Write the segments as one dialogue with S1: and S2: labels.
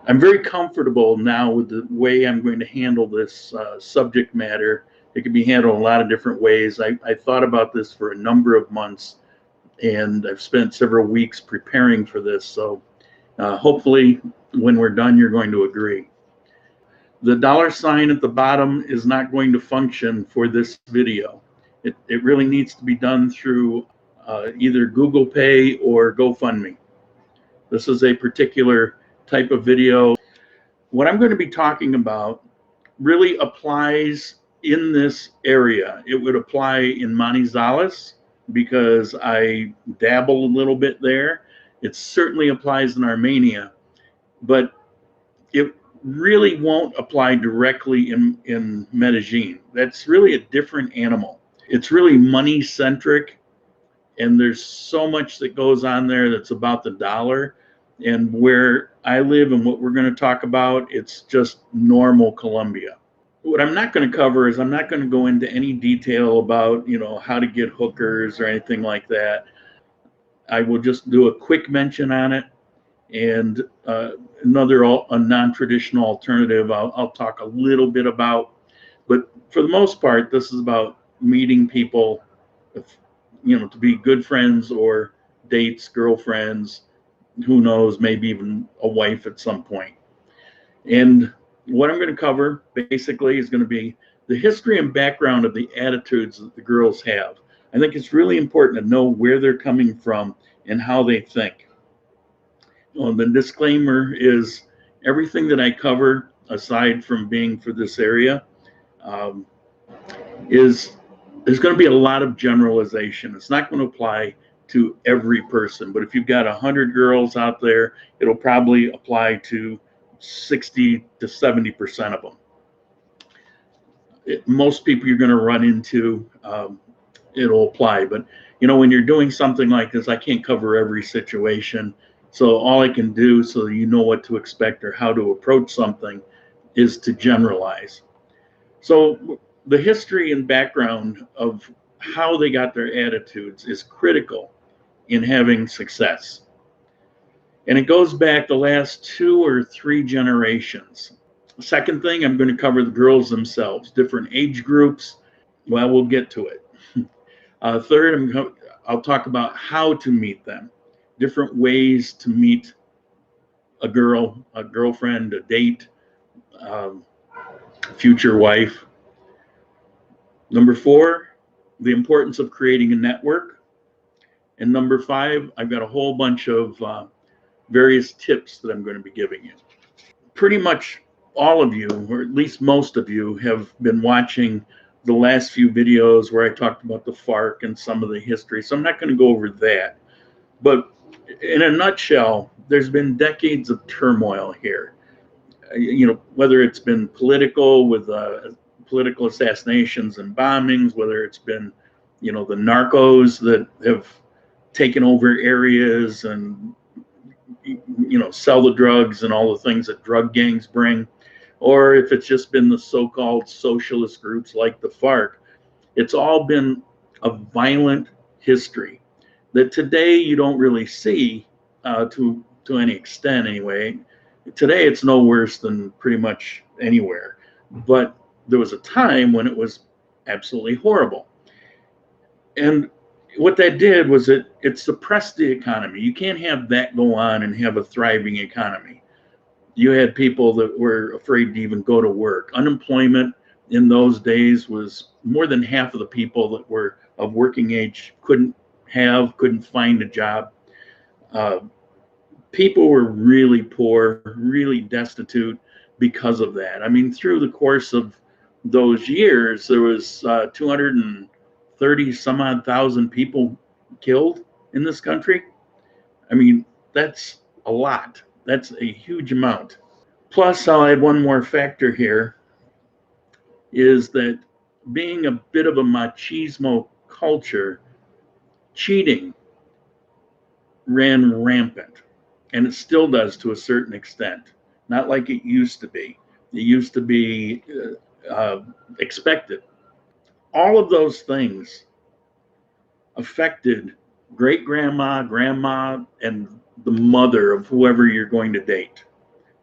S1: I'm very comfortable now with the way I'm going to handle this subject matter. It can be handled a lot of different ways. I thought about this for a number of months, and I've spent several weeks preparing for this. So hopefully when we're done, you're going to agree. The $ at the bottom is not going to function for this video. It really needs to be done through either Google Pay or GoFundMe. This is a particular type of video. What I'm going to be talking about really applies in this area. It would apply in Manizales because I dabble a little bit there. It certainly applies in Armenia, but it really won't apply directly in Medellin. That's really a different animal. It's really money centric, and there's so much that goes on there that's about the dollar. And where I live and what we're going to talk about, it's just normal Colombia. What I'm not going to cover is I'm not going to go into any detail about, how to get hookers or anything like that. I will just do a quick mention on it, and a non-traditional alternative I'll talk a little bit about. But for the most part, this is about meeting people, to be good friends or dates, girlfriends, who knows, maybe even a wife at some point. And what I'm going to cover basically is going to be the history and background of the attitudes that the girls have. I think it's really important to know where they're coming from and how they think. Well, the disclaimer is everything that I cover, aside from being for this area, there's going to be a lot of generalization. It's not going to apply to every person, but if you've got 100 girls out there, it'll probably apply to 60 to 70% of them. Most people you're going to run into, it'll apply. But when you're doing something like this, I can't cover every situation. So all I can do, so you know what to expect or how to approach something, is to generalize. So the history and background of how they got their attitudes is critical in having success. And it goes back the last 2 or 3 generations. Second thing, I'm going to cover the girls themselves, different age groups. Well, we'll get to it. Third, I'll talk about how to meet them, different ways to meet a girl, a girlfriend, a date, future wife. Number 4, the importance of creating a network. And number 5, I've got a whole bunch of various tips that I'm going to be giving you. Pretty much all of you, or at least most of you, have been watching the last few videos where I talked about the FARC and some of the history. So I'm not going to go over that. But in a nutshell, there's been decades of turmoil here. Whether it's been political with political assassinations and bombings, whether it's been, the narcos that have taken over areas and, sell the drugs and all the things that drug gangs bring, or if it's just been the so-called socialist groups like the FARC. It's all been a violent history that today you don't really see to any extent anyway. Today it's no worse than pretty much anywhere, but there was a time when it was absolutely horrible. And what that did was it suppressed the economy. You can't have that go on and have a thriving economy. You had people that were afraid to even go to work. Unemployment in those days was more than half of the people that were of working age couldn't find a job. People were really poor, really destitute because of that. I mean, through the course of those years, there was 230 some odd thousand people killed in this country. I mean, that's a lot. That's a huge amount. Plus, I'll add one more factor here, is that being a bit of a machismo culture, cheating ran rampant, and it still does to a certain extent. Not like it used to be. It used to be expected. All of those things affected great grandma, grandma, and the mother of whoever you're going to date,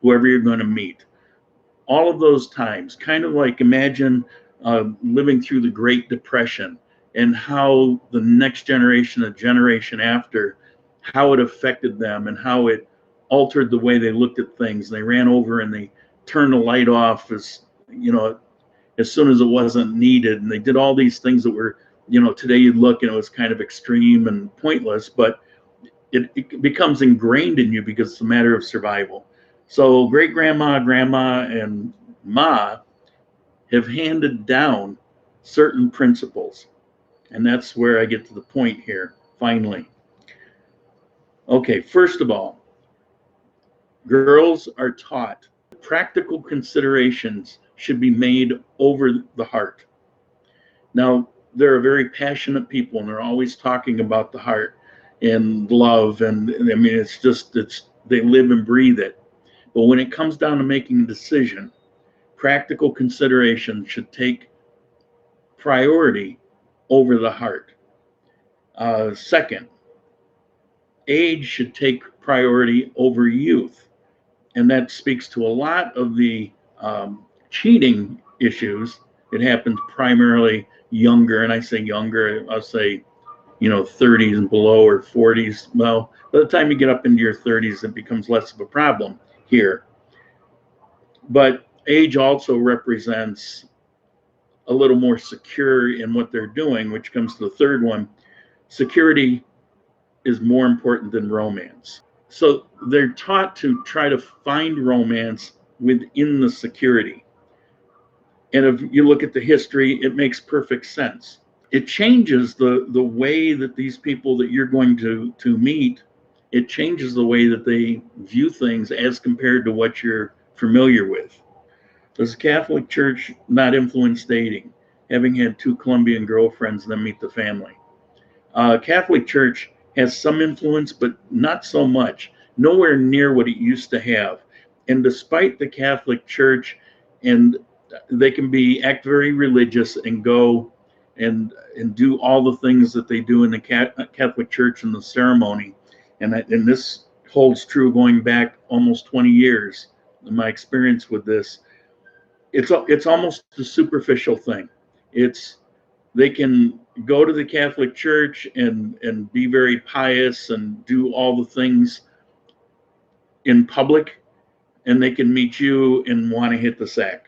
S1: whoever you're going to meet. All of those times, kind of like imagine living through the Great Depression and how the next generation, the generation after, how it affected them and how it altered the way they looked at things. They ran over and they turned the light off as, you know, as soon as it wasn't needed. And they did all these things that were, you know, today you'd look and it was kind of extreme and pointless, but it becomes ingrained in you because it's a matter of survival. So great grandma, grandma, and ma have handed down certain principles. And that's where I get to the point here, finally. Okay, first of all, girls are taught practical considerations should be made over the heart. Now, there are very passionate people and they're always talking about the heart and love. And I mean, they live and breathe it. But when it comes down to making a decision, practical consideration should take priority over the heart. Second, age should take priority over youth. And that speaks to a lot of the cheating issues. It happens primarily younger, and I say younger, I'll say, you know, 30s and below or 40s. Well, by the time you get up into your 30s, it becomes less of a problem here. But age also represents a little more secure in what they're doing, which comes to the third one. Security is more important than romance. So they're taught to try to find romance within the security. And if you look at the history, it makes perfect sense. It changes the way that these people that you're going to meet, it changes the way that they view things as compared to what you're familiar with. Does the Catholic Church not influence dating? Having had 2 Colombian girlfriends and then meet the family. Catholic Church has some influence, but not so much. Nowhere near what it used to have. And despite the Catholic Church, and they can act very religious and go and do all the things that they do in the Catholic Church and the ceremony. And this holds true going back almost 20 years. In my experience with this, it's almost a superficial thing. They can go to the Catholic Church and be very pious and do all the things in public, and they can meet you and want to hit the sack.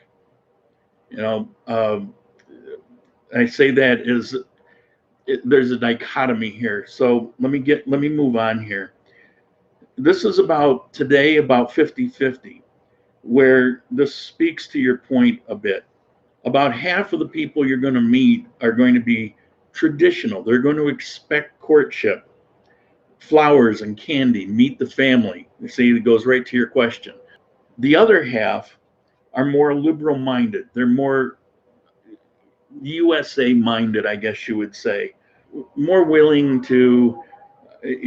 S1: You know, I say that there's a dichotomy here. So let me move on here. This is about 50-50, where this speaks to your point a bit. About half of the people you're going to meet are going to be traditional. They're going to expect courtship, flowers and candy, meet the family. You see, it goes right to your question. The other half are more liberal minded. They're more USA minded, I guess you would say. More willing to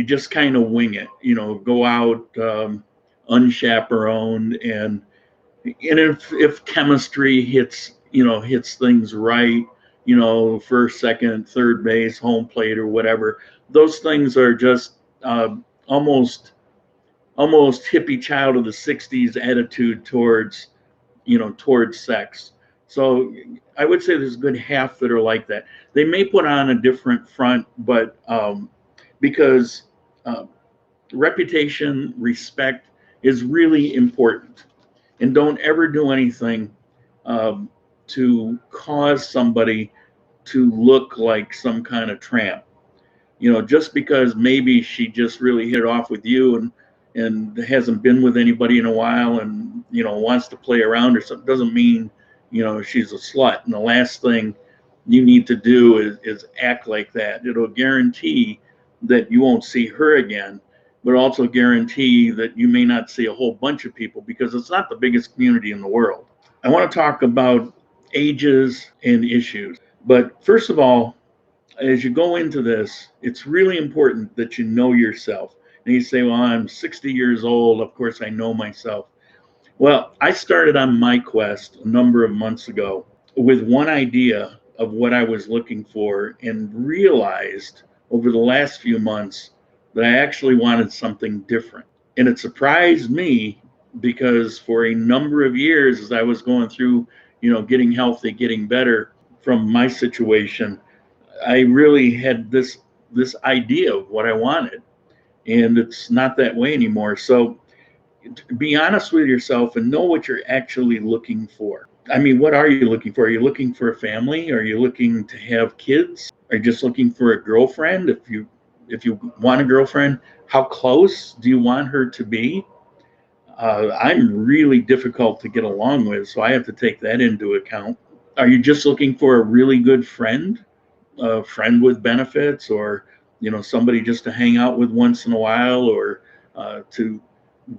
S1: just kind of wing it, you know, go out unchaperoned, and if chemistry hits things right, you know, first, second, third base, home plate, or whatever, those things are just almost hippie child of the 60s attitude towards sex. So I would say there's a good half that are like that. They may put on a different front, but because reputation, respect is really important. And don't ever do anything to cause somebody to look like some kind of tramp. You know, just because maybe she just really hit it off with you and hasn't been with anybody in a while and, you know, wants to play around or something, doesn't mean, you know, she's a slut. And the last thing you need to do is act like that. It'll guarantee that you won't see her again, but also guarantee that you may not see a whole bunch of people, because it's not the biggest community in the world. I want to talk about ages and issues. But first of all, as you go into this, it's really important that you know yourself. And you say, well, I'm 60 years old. Of course, I know myself. Well, I started on my quest a number of months ago with one idea of what I was looking for, and realized over the last few months that I actually wanted something different. And it surprised me because for a number of years, as I was going through, getting healthy, getting better from my situation, I really had this idea of what I wanted, and it's not that way anymore. So be honest with yourself and know what you're actually looking for. I mean, what are you looking for? Are you looking for a family? Are you looking to have kids? Are you just looking for a girlfriend? If you want a girlfriend, how close do you want her to be? I'm really difficult to get along with, so I have to take that into account. Are you just looking for a really good friend, a friend with benefits, or somebody just to hang out with once in a while, or to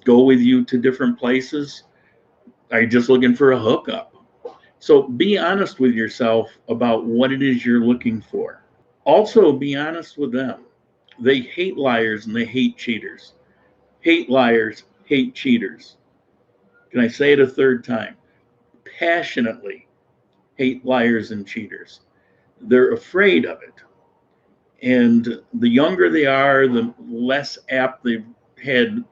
S1: go with you to different places? Are you just looking for a hookup? So be honest with yourself about what it is you're looking for. Also, be honest with them. They hate liars and they hate cheaters. Hate liars, hate cheaters. Can I say it a third time? Passionately hate liars and cheaters. They're afraid of it. And the younger they are, the less apt they've had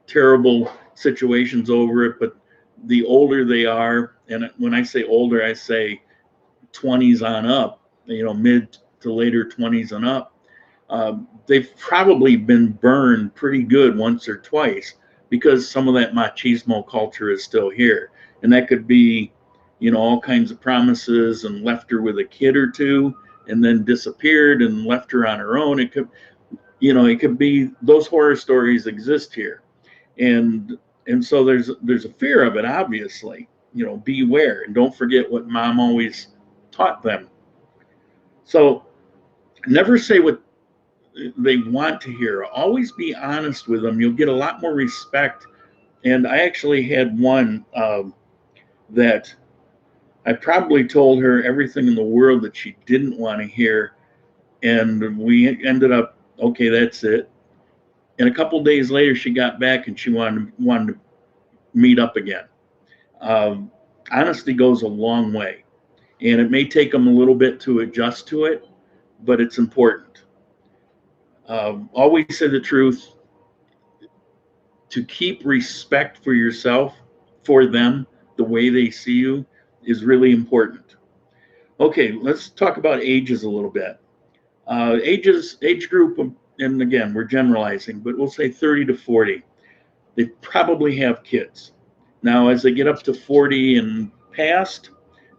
S1: terrible situations over it. But the older they are, and when I say older, I say 20s on up, mid to later 20s and up, they've probably been burned pretty good once or twice because some of that machismo culture is still here. And that could be, all kinds of promises and left her with a kid or two and then disappeared and left her on her own. It could be those horror stories exist here. And so there's a fear of it, obviously. Beware and don't forget what mom always taught them. So never say what they want to hear. Always be honest with them. You'll get a lot more respect. And I actually had one that I probably told her everything in the world that she didn't want to hear. And we ended up, okay, that's it. And a couple of days later, she got back and she wanted to meet up again. Honesty goes a long way. And it may take them a little bit to adjust to it, but it's important. Always say the truth. To keep respect for yourself, for them, the way they see you, is really important. Okay, let's talk about ages a little bit. Age group, and again, we're generalizing, but we'll say 30 to 40. They probably have kids. Now, as they get up to 40 and past,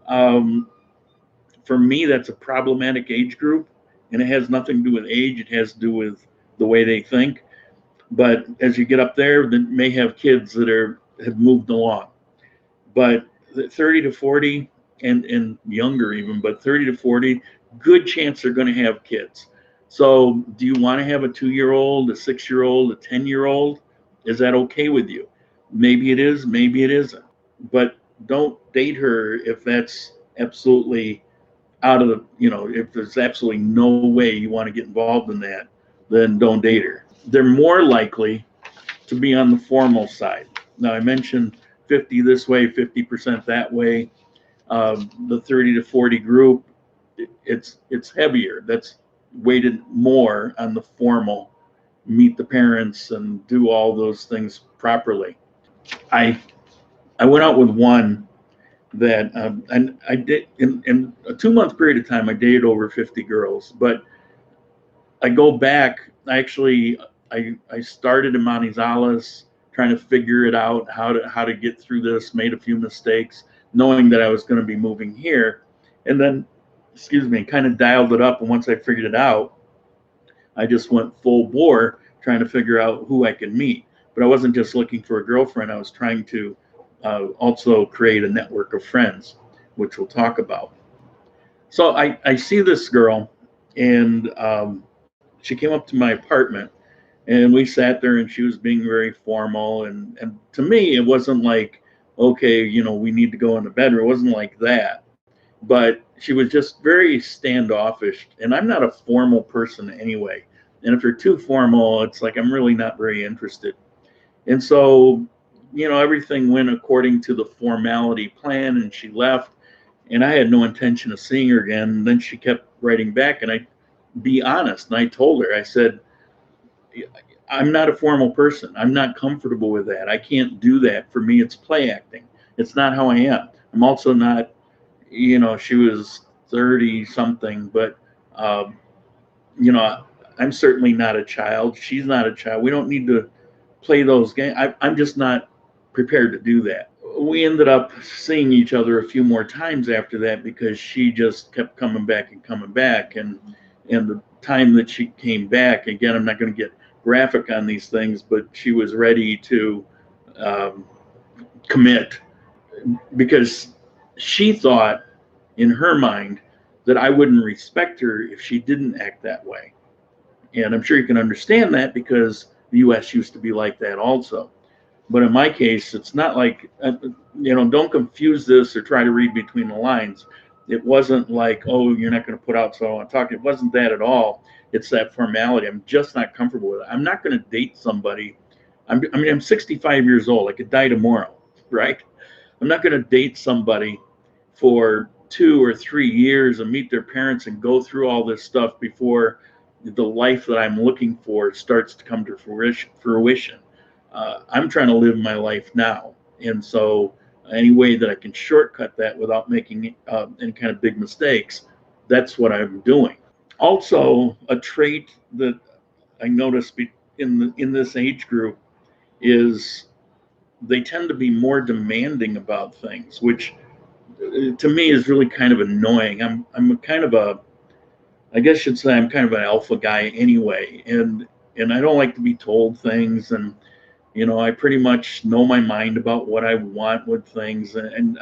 S1: for me, that's a problematic age group, and it has nothing to do with age. It has to do with the way they think. But as you get up there, they may have kids that have moved along. But 30 to 40 and younger even, but 30 to 40, good chance they're going to have kids. So do you want to have a 2-year-old, a 6-year-old, a 10-year-old? Is that okay with you? Maybe it is, maybe it isn't. But don't date her if that's absolutely out of the, if there's absolutely no way you want to get involved in that, then don't date her. They're more likely to be on the formal side. Now, I mentioned 50 this way, 50% that way. The 30 to 40 group, it's heavier. That's weighted more on the formal, meet the parents and do all those things properly. I went out with one that and I did in a 2-month period of time. I dated over 50 girls, but I go back. I started in Manizales trying to figure it out, how to get through this, made a few mistakes, knowing that I was going to be moving here. And then, kind of dialed it up. And once I figured it out, I just went full bore trying to figure out who I could meet. But I wasn't just looking for a girlfriend. I was trying to also create a network of friends, which we'll talk about. So I see this girl, and she came up to my apartment, and we sat there, and she was being very formal. And to me, it wasn't like, okay, we need to go in the bedroom. It wasn't like that. But she was just very standoffish. And I'm not a formal person anyway. And if you're too formal, it's like I'm really not very interested. And so, everything went according to the formality plan, and she left. And I had no intention of seeing her again. And then she kept writing back, and be honest. And I told her, I said, I'm not a formal person. I'm not comfortable with that. I can't do that. For me, it's play acting. It's not how I am. I'm also not, she was 30 something, but, um, I'm certainly not a child. She's not a child. We don't need to play those games. I'm just not prepared to do that. We ended up seeing each other a few more times after that because she just kept coming back and coming back. And the time that she came back, again, I'm not going to get graphic on these things, but she was ready to um, commit because she thought in her mind that I wouldn't respect her if she didn't act that way. And I'm sure you can understand that because the US used to be like that also. But in my case, it's not like, don't confuse this or try to read between the lines. It wasn't like, oh, you're not going to put out, so I don't want to talk. It wasn't that at all. It's that formality. I'm just not comfortable with it. I'm not going to date somebody. I'm 65 years old. I could die tomorrow, right? I'm not going to date somebody for 2 or 3 years and meet their parents and go through all this stuff before the life that I'm looking for starts to come to fruition. I'm trying to live my life now. And so any way that I can shortcut that without making any kind of big mistakes, that's what I'm doing. Also, a trait that I noticed in this age group is they tend to be more demanding about things, which to me is really kind of annoying. I'm kind of a, I guess you'd say I'm kind of an alpha guy anyway, and I don't like to be told things, and I pretty much know my mind about what I want with things, and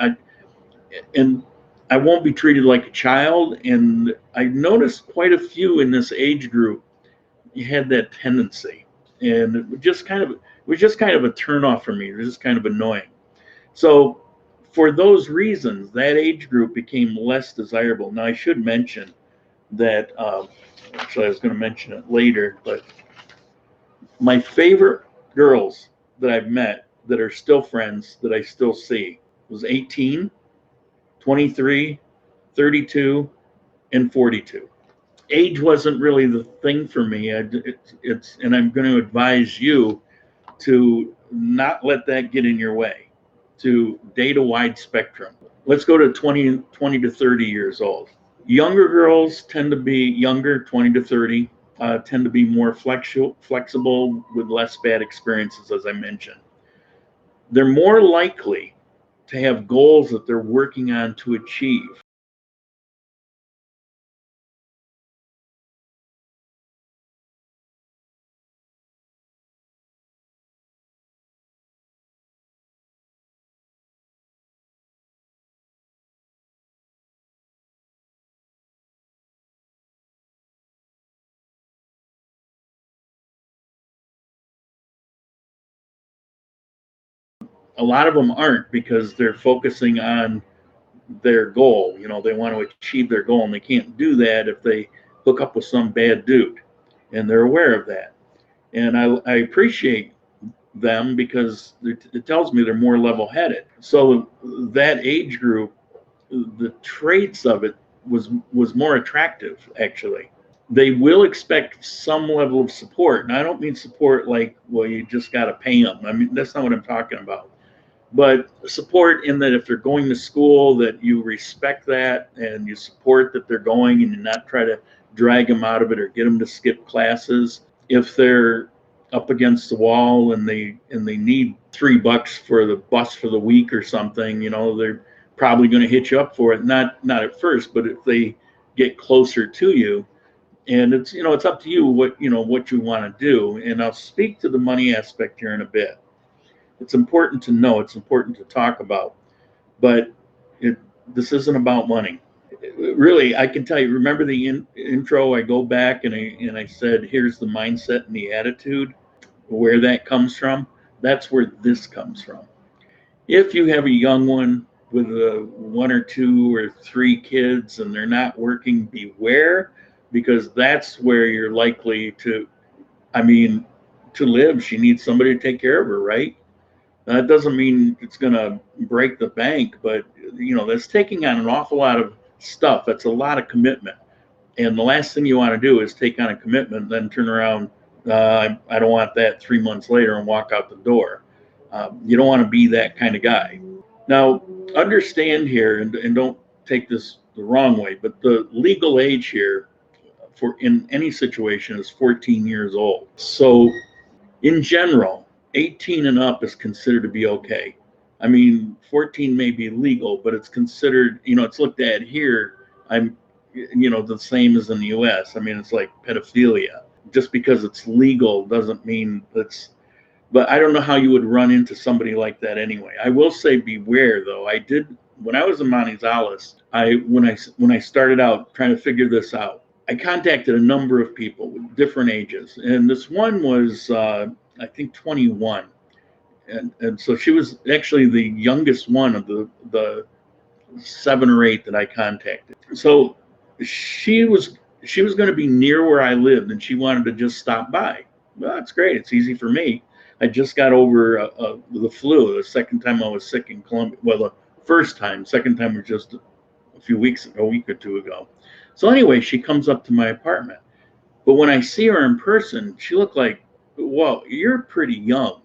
S1: I won't be treated like a child. And I noticed quite a few in this age group you had that tendency, and it was just kind of a turnoff for me. It was just kind of annoying. So for those reasons, that age group became less desirable. Now I should mention that actually I was going to mention it later, but my favorite girls that I've met that are still friends that I still see was 18, 23, 32, and 42. Age wasn't really the thing for me. And I'm going to advise you to not let that get in your way, to date a wide spectrum. Let's go to 20 to 30 years old. Younger girls tend to be younger, 20 to 30, tend to be more flexible with less bad experiences, as I mentioned. They're more likely to have goals that they're working on to achieve. A lot of them aren't because they're focusing on their goal. They want to achieve their goal, and they can't do that if they hook up with some bad dude, and they're aware of that. And I appreciate them because it tells me they're more level-headed. So that age group, the traits of it was more attractive actually. They will expect some level of support, and I don't mean support like, well, you just got to pay them. I mean, that's not what I'm talking about. But support in that if they're going to school, that you respect that and you support that they're going, and you not try to drag them out of it or get them to skip classes. If they're up against the wall and they need $3 for the bus for the week or something, they're probably going to hit you up for it. Not at first, but if they get closer to you, and it's up to you what you want to do. And I'll speak to the money aspect here in a bit. It's important to know, it's important to talk about, but this isn't about money. Really, I can tell you, remember the intro, I go back and I said, here's the mindset and the attitude, where that comes from. That's where this comes from. If you have a young one with 1 or 2 or 3 kids and they're not working, beware, because that's where you're likely to, to live. She needs somebody to take care of her, right? That doesn't mean it's going to break the bank, but that's taking on an awful lot of stuff. That's a lot of commitment. And the last thing you want to do is take on a commitment, then turn around I don't want that 3 months later and walk out the door. You don't want to be that kind of guy. Now, understand here, and don't take this the wrong way, but the legal age here for in any situation is 14 years old. So in general, 18 and up is considered to be okay. I mean, 14 may be legal, but it's considered, it's looked at here, the same as in the US. I mean, it's like pedophilia. Just because it's legal doesn't mean but I don't know how you would run into somebody like that anyway. I will say beware though. When I was in Manizales, when I started out trying to figure this out, I contacted a number of people with different ages, and this one was I think 21, and so she was actually the youngest one of the 7 or 8 that I contacted. So she was going to be near where I lived, and she wanted to just stop by. Well, that's great. It's easy for me. I just got over the flu. The second time I was sick in Colombia. Well, the first time. Second time was just a week or two ago. So anyway, she comes up to my apartment. But when I see her in person, she looked like, whoa, you're pretty young.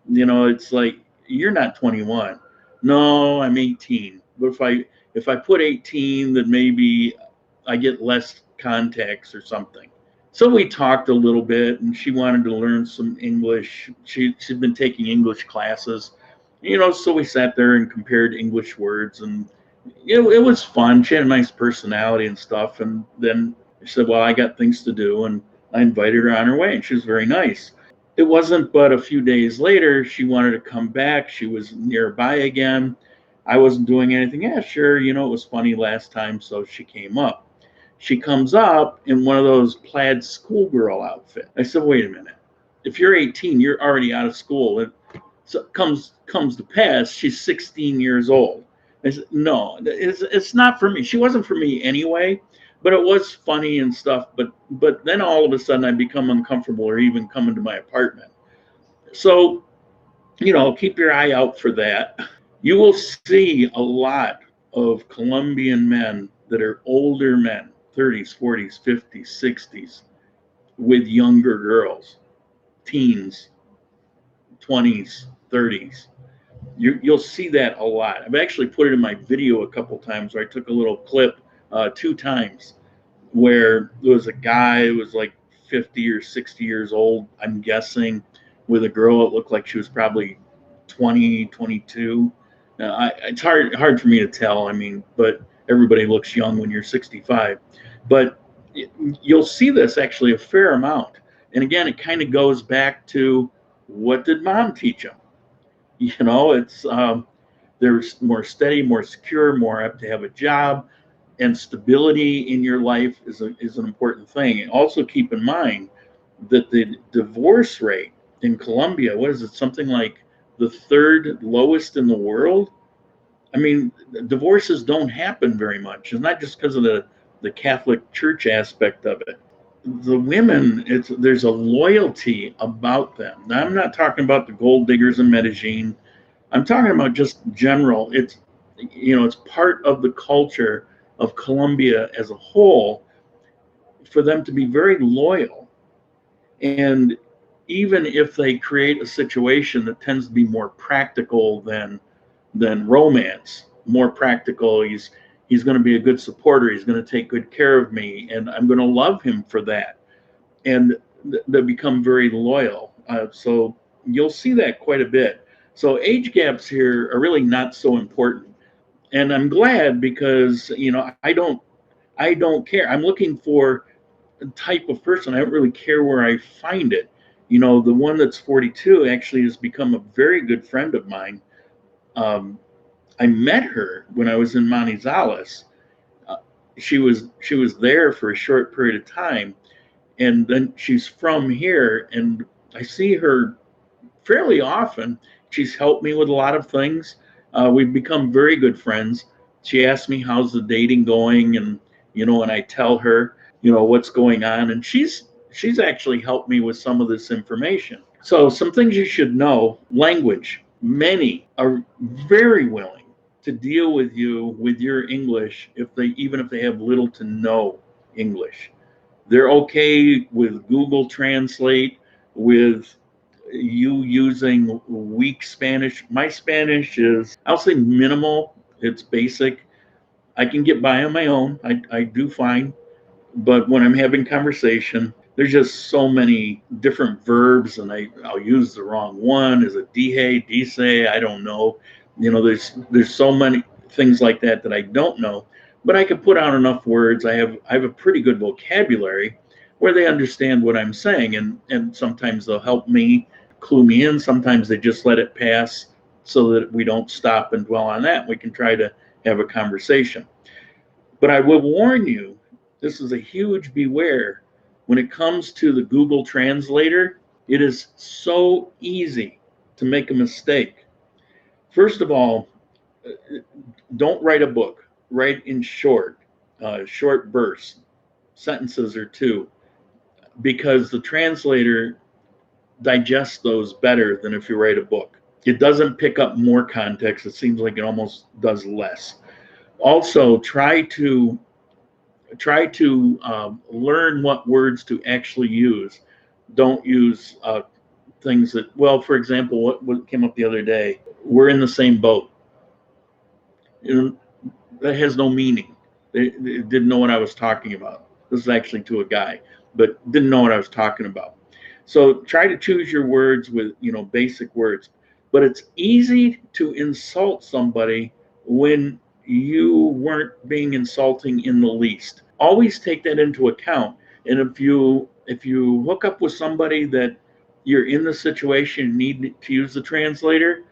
S1: It's like, you're not 21. No, I'm 18. But if I put 18, then maybe I get less contacts or something. So we talked a little bit, and she wanted to learn some English. She'd been taking English classes, so we sat there and compared English words, and it was fun. She had a nice personality and stuff. And then she said, well, I got things to do, and I invited her on her way, and she was very nice. It wasn't but a few days later, she wanted to come back. She was nearby again. I wasn't doing anything. Yeah, sure. It was funny last time, so she came up. She comes up in one of those plaid schoolgirl outfits. I said, wait a minute. If you're 18, you're already out of school. And so it comes to pass, she's 16 years old. I said, no, it's not for me. She wasn't for me anyway, but it was funny and stuff. But then all of a sudden I become uncomfortable or even coming to my apartment. So, keep your eye out for that. You will see a lot of Colombian men that are older men, 30s, 40s, 50s, 60s, with younger girls, teens, 20s, 30s. You'll see that a lot. I've actually put it in my video a couple times where I took a little clip 2 times where there was a guy who was like 50 or 60 years old, I'm guessing, with a girl that looked like she was probably 20, 22. It's hard for me to tell. I mean, but everybody looks young when you're 65. But you'll see this actually a fair amount. And again, it kind of goes back to, what did mom teach them? It's they're more steady, more secure, more apt to have a job, and stability in your life is an important thing. And also keep in mind that the divorce rate in Colombia, what is it, something like the 3rd lowest in the world? I mean, divorces don't happen very much. It's not just because of the Catholic Church aspect of it. The women, there's a loyalty about them. Now, I'm not talking about the gold diggers in Medellin. I'm talking about just general. It's part of the culture of Colombia as a whole for them to be very loyal. And even if they create a situation that tends to be more practical than romance, more practical, he's going to be a good supporter, he's going to take good care of me, and I'm going to love him for that. And they become very loyal. So you'll see that quite a bit. So age gaps here are really not so important. And I'm glad, because I don't care. I'm looking for a type of person. I don't really care where I find it. The one that's 42 actually has become a very good friend of mine. I met her when I was in Manizales. She was there for a short period of time, and then she's from here, and I see her fairly often. She's helped me with a lot of things. We've become very good friends. She asks me, how's the dating going? And, and I tell her, what's going on. And she's actually helped me with some of this information. So some things you should know: language. Many are very willing to deal with you with your English even if they have little to no English. They're okay with Google Translate. with you using weak Spanish. My Spanish is, I'll say minimal. It's basic. I can get by on my own. I do fine. But when I'm having conversation, there's just so many different verbs, and I'll use the wrong one. Is it dihe, dice? I don't know. There's so many things like that that I don't know. But I can put out enough words. I have a pretty good vocabulary where they understand what I'm saying, and sometimes they'll help me, clue me in. Sometimes they just let it pass so that we don't stop and dwell on that. We can try to have a conversation. But I will warn you, this is a huge beware. When it comes to the Google Translator, it is so easy to make a mistake. First of all, don't write a book. Write in short bursts, sentences or two, because the translator digests those better than if you write a book. It doesn't pick up more context. It seems like it almost does less. Also, try to learn what words to actually use. Don't use things that, well, for example, what came up the other day, we're in the same boat. That has no meaning. They didn't know what I was talking about. This is actually to a guy, but didn't know what I was talking about. So try to choose your words with, basic words. But it's easy to insult somebody when you weren't being insulting in the least. Always take that into account. And if you hook up with somebody that you're in the situation, need to use the translator,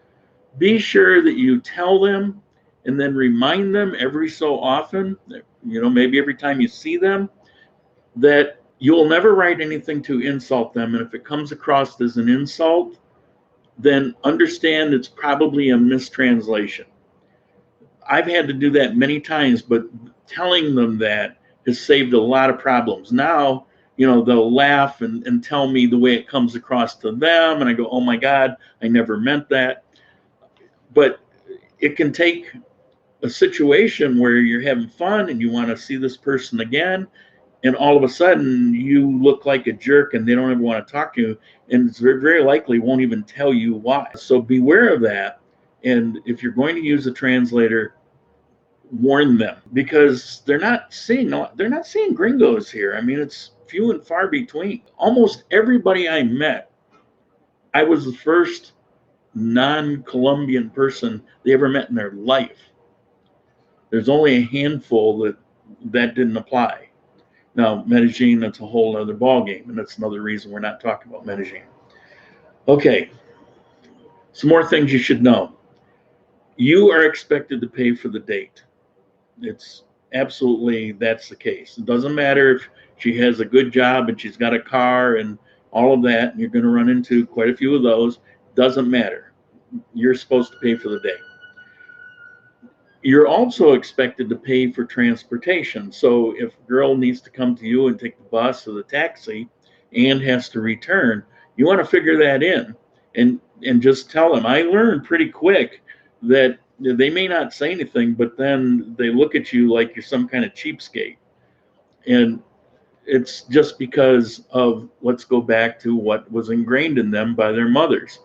S1: be sure that you tell them and then remind them every so often, maybe every time you see them, that you'll never write anything to insult them. And if it comes across as an insult, then understand it's probably a mistranslation. I've had to do that many times, but telling them that has saved a lot of problems. Now, they'll laugh and tell me the way it comes across to them. And I go, oh my God, I never meant that. But it can take a situation where you're having fun and you want to see this person again, and all of a sudden you look like a jerk and they don't ever want to talk to you, and it's very likely won't even tell you why. So beware of that. And if you're going to use a translator, warn them, because they're not seeing gringos here. I mean, it's few and far between. Almost everybody I met, I was the first non-Colombian person they ever met in their life. There's only a handful that didn't apply. Now, Medellin, that's a whole other ballgame, and that's another reason we're not talking about Medellin. Okay, some more things you should know. You are expected to pay for the date. It's absolutely, that's the case. It doesn't matter if she has a good job and she's got a car and all of that, and you're going to run into quite a few of those. Doesn't matter. You're supposed to pay for the day. You're also expected to pay for transportation. So if a girl needs to come to you and take the bus or the taxi and has to return, you want to figure that in and just tell them. I learned pretty quick that they may not say anything, but then they look at you like you're some kind of cheapskate. And it's just because of, let's go back to what was ingrained in them by their mothers.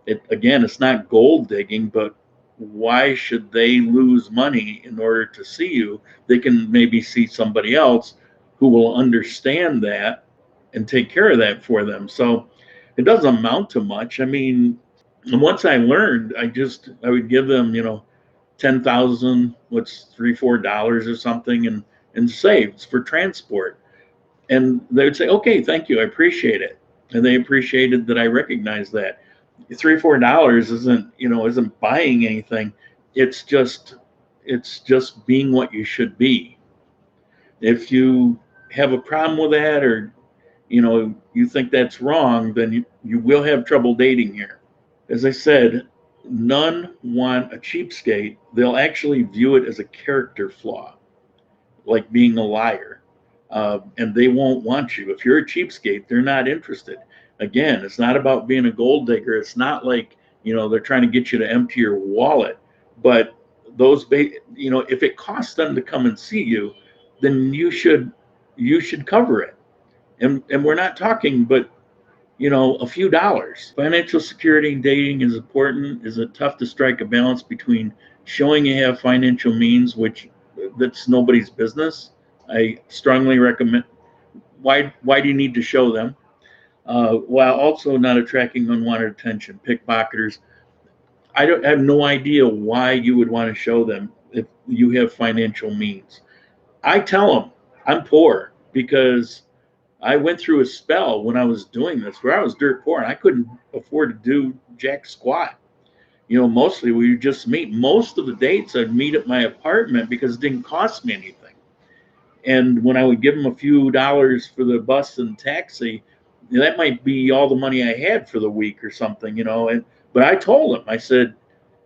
S1: It's not gold digging, but why should they lose money in order to see you? They can maybe see somebody else who will understand that and take care of that for them. So it doesn't amount to much. I mean, once I learned, I would give them, 10,000, what's $3-4 or something, and saves for transport. And they would say, okay, thank you, I appreciate it. And they appreciated that I recognized that. $3-4 isn't buying anything. It's just being what you should be. If you have a problem with that, or you think that's wrong, then you will have trouble dating here. As I said, none want a cheapskate. They'll actually view it as a character flaw, like being a liar. And they won't want you. If you're a cheapskate, they're not interested. Again, it's not about being a gold digger. It's not like, they're trying to get you to empty your wallet. But if it costs them to come and see you, then you should cover it. And we're not talking, but you know, a few dollars. Financial security in dating is important. Is it tough to strike a balance between showing you have financial means, which that's nobody's business? I strongly recommend. Why do you need to show them? While also not attracting unwanted attention, pickpocketers. I have no idea why you would want to show them if you have financial means. I tell them I'm poor because I went through a spell when I was doing this where I was dirt poor and I couldn't afford to do jack squat. You know, mostly we would just meet. Most of the dates I'd meet at my apartment because it didn't cost me anything. And when I would give them a few dollars for the bus and taxi, that might be all the money I had for the week or something, you know. And but I told them, I said,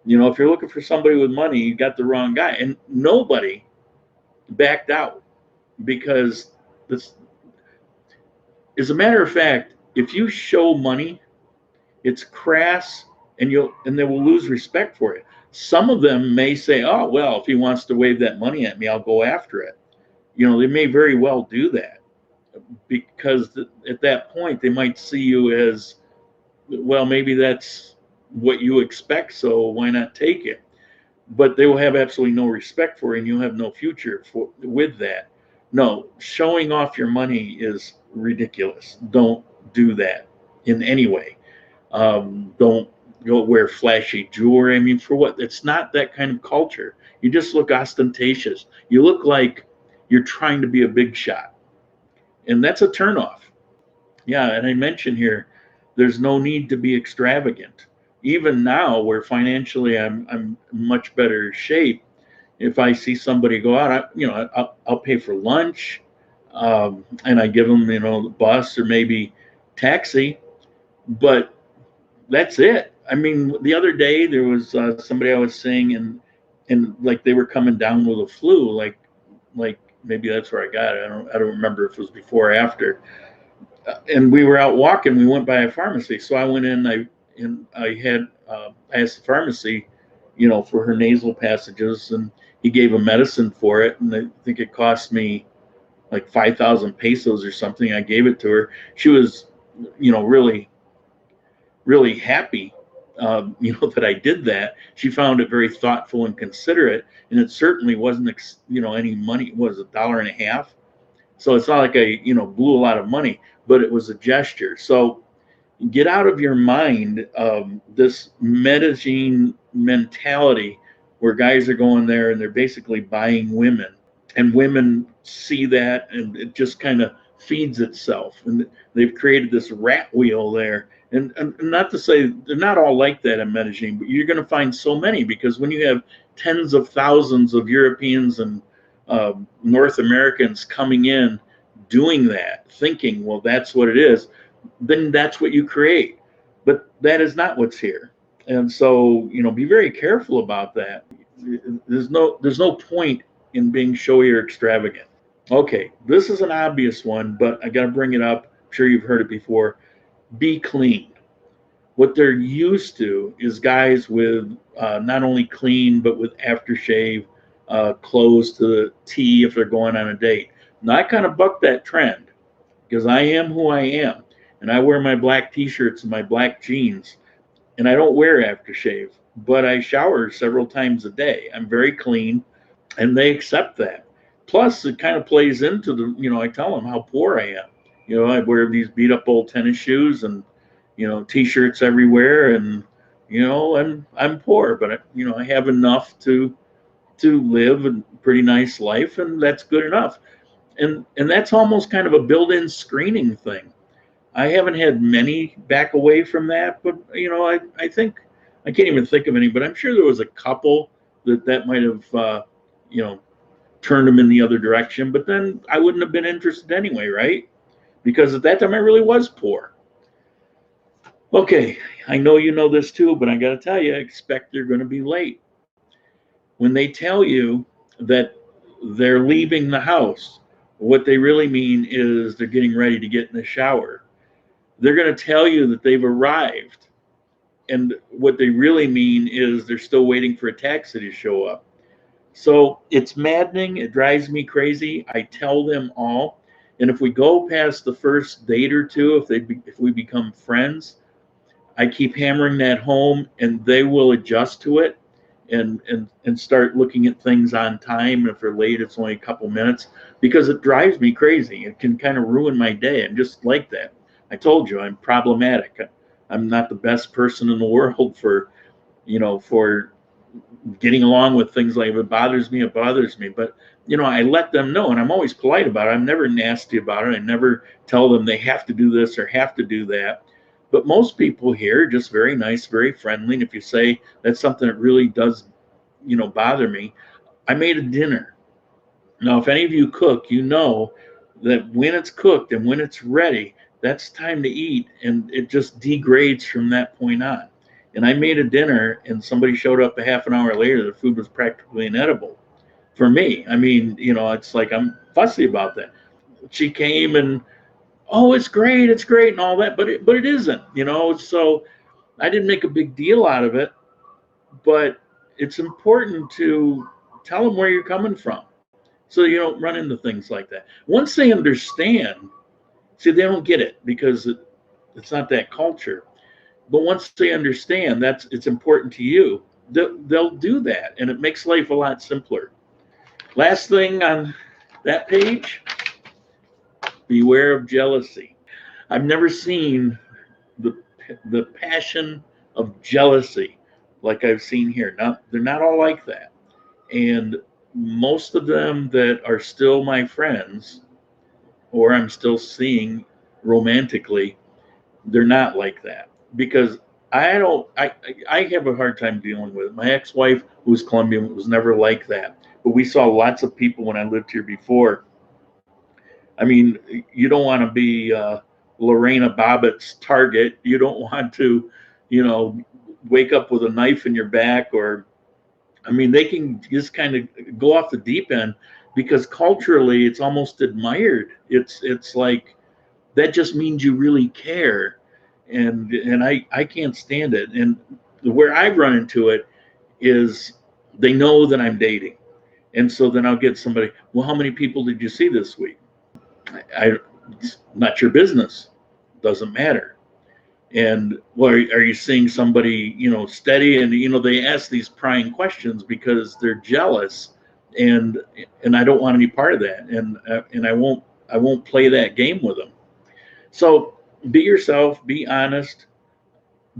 S1: you know, if you're looking for somebody with money, you got the wrong guy. And nobody backed out because this, as a matter of fact, if you show money, it's crass and they will lose respect for it. Some of them may say, oh, well, if he wants to wave that money at me, I'll go after it. You know, they may very well do that because at that point they might see you as, well, maybe that's what you expect, so why not take it? But they will have absolutely no respect for it and you'll have no future with that. No, showing off your money is ridiculous. Don't do that in any way. Don't go wear flashy jewelry. I mean, for what? It's not that kind of culture. You just look ostentatious. You look like you're trying to be a big shot. And that's a turnoff. Yeah, and I mentioned here, there's no need to be extravagant. Even now, where financially I'm much better shape, if I see somebody go out, I'll pay for lunch, and I give them, you know, the bus or maybe taxi, but that's it. I mean, the other day there was somebody I was seeing, and like they were coming down with a flu, like maybe that's where I got it. I don't remember if it was before or after. And we were out walking. We went by a pharmacy, so I went in. I asked the pharmacy, you know, for her nasal passages, and he gave a medicine for it, and I think it cost me like 5,000 pesos or something. I gave it to her. She was, you know, really happy, you know, that I did that. She found it very thoughtful and considerate, and it certainly wasn't, you know, any money. It was $1.50. So it's not like I, you know, blew a lot of money, but it was a gesture. So get out of your mind this Medellin mentality where guys are going there and they're basically buying women, and women see that and it just kind of feeds itself, and they've created this rat wheel there. And not to say they're not all like that in Medellin, but you're going to find so many, because when you have tens of thousands of Europeans and North Americans coming in doing that, thinking, well, that's what it is, then that's what you create. But that is not what's here. And so, you know, be very careful about that. There's no point in being showy or extravagant. Okay, this is an obvious one, but I got to bring it up. I'm sure you've heard it before. Be clean. What they're used to is guys with not only clean, but with aftershave, clothes to the T if they're going on a date. Now, I kind of buck that trend because I am who I am. And I wear my black t-shirts and my black jeans, and I don't wear aftershave, but I shower several times a day. I'm very clean, and they accept that. Plus, it kind of plays into the, you know, I tell them how poor I am. You know, I wear these beat up old tennis shoes and, you know, t-shirts everywhere, and, you know, I'm poor, but you know, I have enough to live a pretty nice life, and that's good enough. And that's almost kind of a built-in screening thing. I haven't had many back away from that, but you know, I think I can't even think of any, but I'm sure there was a couple that might have you know, turned them in the other direction. But then I wouldn't have been interested anyway, right? Because at that time I really was poor. Okay, I know you know this too, but I got to tell you, expect they're going to be late. When they tell you that they're leaving the house, what they really mean is they're getting ready to get in the shower. They're going to tell you that they've arrived, and what they really mean is they're still waiting for a taxi to show up. So it's maddening. It drives me crazy. I tell them all. And if we go past the first date or two, if we become friends, I keep hammering that home, and they will adjust to it and start looking at things on time. If they're late, it's only a couple minutes, because it drives me crazy. It can kind of ruin my day. I'm just like that. I told you I'm problematic. I'm not the best person in the world for, for getting along with things. Like, if it bothers me, it bothers me. But, I let them know, and I'm always polite about it. I'm never nasty about it. I never tell them they have to do this or have to do that. But most people here are just very nice, very friendly. And if you say that's something that really does, bother me, I made a dinner. Now, if any of you cook, you know that when it's cooked and when it's ready, that's time to eat, and it just degrades from that point on. And I made a dinner, and somebody showed up a half an hour later. The food was practically inedible for me. I mean, it's like I'm fussy about that. She came and, oh, it's great, and all that, but it isn't, So I didn't make a big deal out of it, but it's important to tell them where you're coming from, so you don't run into things like that. Once they understand, see, they don't get it because it's not that culture. But once they understand it's important to you, they'll do that, and it makes life a lot simpler. Last thing on that page, beware of jealousy. I've never seen the passion of jealousy like I've seen here. They're not all like that. And most of them that are still my friends, or I'm still seeing romantically, they're not like that. Because I have a hard time dealing with it. My ex-wife, who was Colombian, was never like that. But we saw lots of people when I lived here before. I mean, you don't want to be Lorena Bobbitt's target. You don't want to, wake up with a knife in your back, or, I mean, they can just kind of go off the deep end, because culturally it's almost admired. It's like, that just means you really care. And I can't stand it. And where I've run into it is, they know that I'm dating. And so then I'll get somebody, well, how many people did you see this week? It's not your business. Doesn't matter. And, well, are you seeing somebody, steady? And, they ask these prying questions because they're jealous, and I don't want any part of that. And I won't play that game with them. So be yourself, be honest,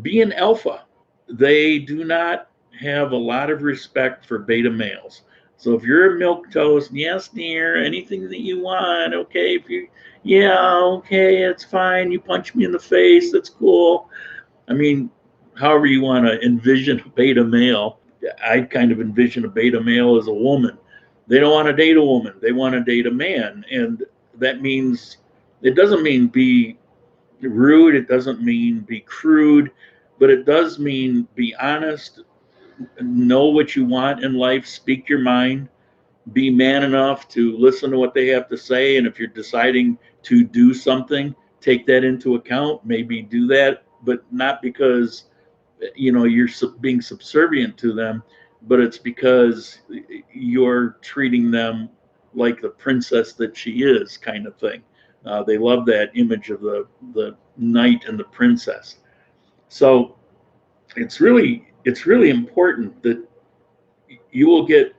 S1: be an alpha. They do not have a lot of respect for beta males. So if you're a milk toast, yes, dear, anything that you want, okay. Yeah, okay, it's fine. You punch me in the face, that's cool. I mean, however you want to envision a beta male, I kind of envision a beta male as a woman. They don't want to date a woman, they want to date a man. And that means, it doesn't mean be rude, it doesn't mean be crude, but it does mean be honest, know what you want in life, speak your mind, be man enough to listen to what they have to say. And if you're deciding to do something, take that into account, maybe do that, but not because you're being subservient to them, but it's because you're treating them like the princess that she is, kind of thing. They love that image of the knight and the princess. So it's really important that you will get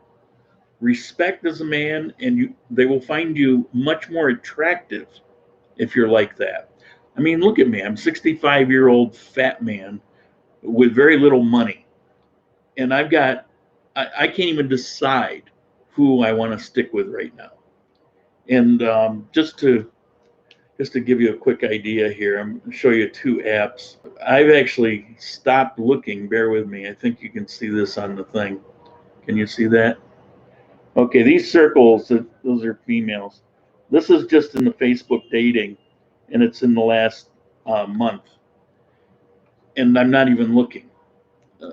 S1: respect as a man, and they will find you much more attractive if you're like that. I mean, look at me. I'm 65-year-old fat man with very little money, and I can't even decide who I want to stick with right now. And just to give you a quick idea here, I'm going to show you two apps. I've actually stopped looking. Bear with me. I think you can see this on the thing. Can you see that? Okay, these circles, those are females. This is just in the Facebook dating, and it's in the last month. And I'm not even looking.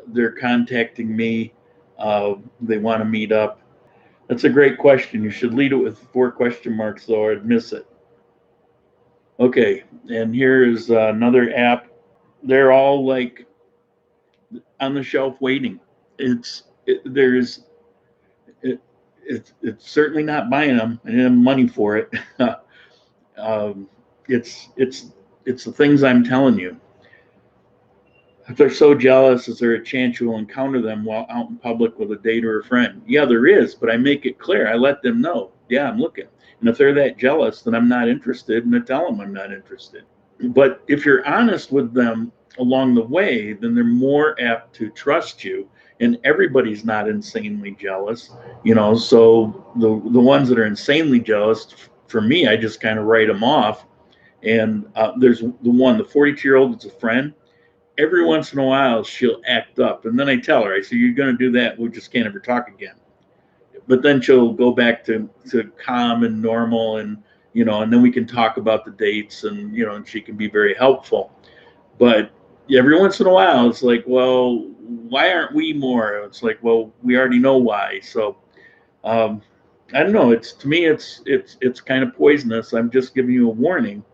S1: They're contacting me. They want to meet up. That's a great question. You should lead it with 4 question marks, though, or I'd miss it. Okay, and here is another app. They're all like on the shelf waiting. It's certainly not buying them. I didn't have money for it. Um, it's the things I'm telling you. If they're so jealous, is there a chance you'll encounter them while out in public with a date or a friend? Yeah, there is, but I make it clear. I let them know, yeah, I'm looking. And if they're that jealous, then I'm not interested, and I tell them I'm not interested. But if you're honest with them along the way, then they're more apt to trust you. And everybody's not insanely jealous, you know. So the ones that are insanely jealous, for me, I just kind of write them off. And there's the 42-year-old that's a friend. Every once in a while, she'll act up, and then I tell her, I say, "You're going to do that, we just can't ever talk again." But then she'll go back to calm and normal, and and then we can talk about the dates, and and she can be very helpful. But every once in a while, it's like, well, why aren't we more? It's like, well, we already know why. So um, I don't know. It's to me, it's kind of poisonous. I'm just giving you a warning